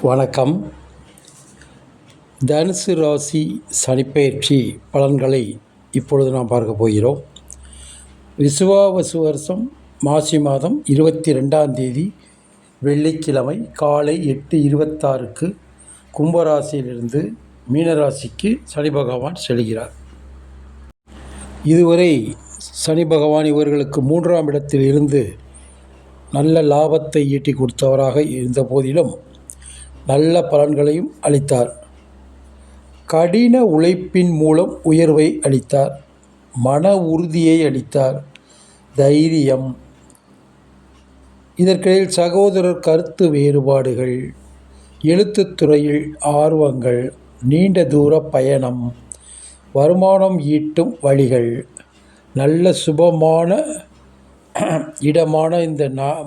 வணக்கம். தனுசு ராசி சனிப்பெயர்ச்சி பலன்களை இப்பொழுது நாம் பார்க்க போகிறோம். விசுவாவசு வருஷம் மாசி மாதம் 22ஆம் தேதி வெள்ளிக்கிழமை காலை 8:26க்கு கும்பராசியிலிருந்து மீனராசிக்கு சனி பகவான் செல்கிறார். இதுவரை சனி பகவான் இவர்களுக்கு 3ஆம் இடத்தில் இருந்து நல்ல லாபத்தை ஈட்டி கொடுத்தவராக இருந்த போதிலும் நல்ல பலன்களையும் அளித்தார். கடின உழைப்பின் மூலம் உயர்வை அளித்தார். மன உறுதியை அளித்தார். தைரியம். இதற்கிடையில் சகோதரர் கருத்து வேறுபாடுகள், எழுத்துத்துறையில் ஆர்வங்கள், நீண்ட தூர பயணம், வருமானம் ஈட்டும் வழிகள், நல்ல சுபமான இடமான இந்த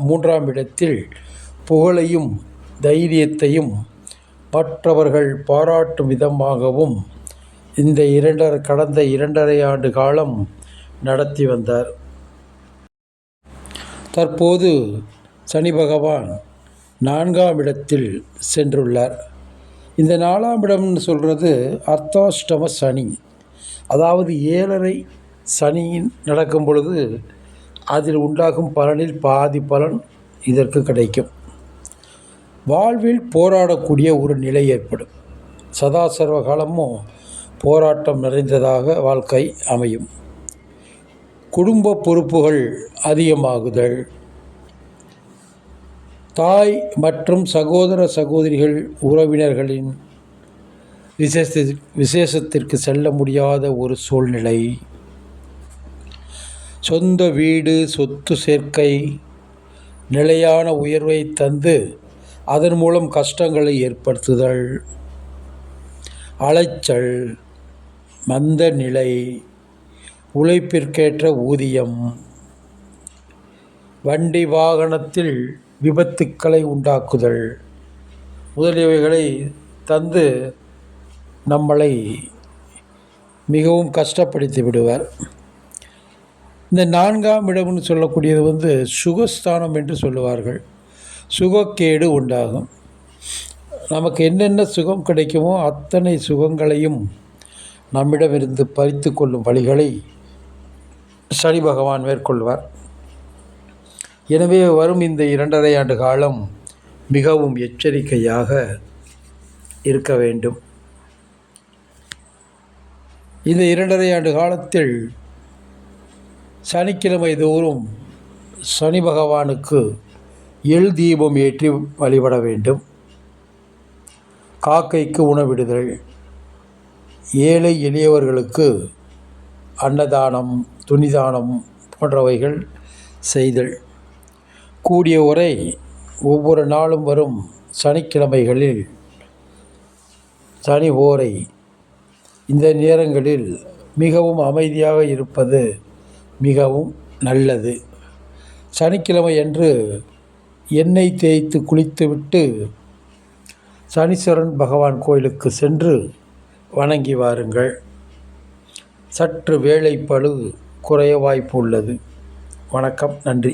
3ஆம் இடத்தில் புகழையும் தைரியத்தையும் மற்றவர்கள் பாராட்டும் விதமாகவும் இந்த கடந்த 2.5 ஆண்டு காலம் நடத்தி வந்தார். தற்போது சனி பகவான் 4ஆம் இடத்தில் சென்றுள்ளார். இந்த 4ஆம் இடம்னு சொல்கிறது அர்த்தாஷ்டம சனி, அதாவது 7.5 சனி நடக்கும் பொழுது அதில் உண்டாகும் பலனில் பாதி பலன் இதற்கு கிடைக்கும். வாழ்வில் போராடக்கூடிய ஒரு நிலை ஏற்படும். சதா சர்வ காலமும் போராட்டம் நிறைந்ததாக வாழ்க்கை அமையும். குடும்ப பொறுப்புகள் அதிகமாகுதல், தாய் மற்றும் சகோதர சகோதரிகள் உறவினர்களின் விசேஷத்திற்கு செல்ல முடியாத ஒரு சூழ்நிலை, சொந்த வீடு சொத்து சேர்க்கை, நிலையான உயர்வை தந்து அதன் மூலம் கஷ்டங்களை ஏற்படுத்துதல், அலைச்சல், மந்த நிலை, உழைப்பிற்கேற்ற ஊதியம், வண்டி வாகனத்தில் விபத்துக்களை உண்டாக்குதல் முதலியவைகளை தந்து நம்மளை மிகவும் கஷ்டப்படுத்தி விடுவார். இந்த 4ஆம் இடம்னு சொல்லக்கூடியது சுகஸ்தானம் என்று சொல்லுவார்கள். சுகக்கேடு உண்டாகும். நமக்கு என்னென்ன சுகம் கிடைக்குமோ அத்தனை சுகங்களையும் நம்மிடமிருந்து பறித்து கொள்ளும் வழிகளை சனி பகவான் மேற்கொள்வார். எனவே வரும் இந்த 2.5 ஆண்டு காலம் மிகவும் எச்சரிக்கையாக இருக்க வேண்டும். இந்த 2.5 ஆண்டு காலத்தில் சனிக்கிழமை தோறும் சனி பகவானுக்கு எள் தீபம் ஏற்றி வழிபட வேண்டும். காக்கைக்கு உணவிடுதல், ஏழை எளியவர்களுக்கு அன்னதானம், துணிதானம் போன்றவைகள் செய்தல். கூடிய வரை ஒவ்வொரு நாளும் வரும் சனிக்கிழமைகளில் சனி ஓரை இந்த நேரங்களில் மிகவும் அமைதியாக இருப்பது மிகவும் நல்லது. சனிக்கிழமை அன்று எண்ணெய் தேய்த்து குளித்துவிட்டு சனீஸ்வரன் பகவான் கோயிலுக்கு சென்று வணங்கி வாருங்கள். சற்று வேலைப்பளு குறைய வாய்ப்பு உள்ளது. வணக்கம். நன்றி.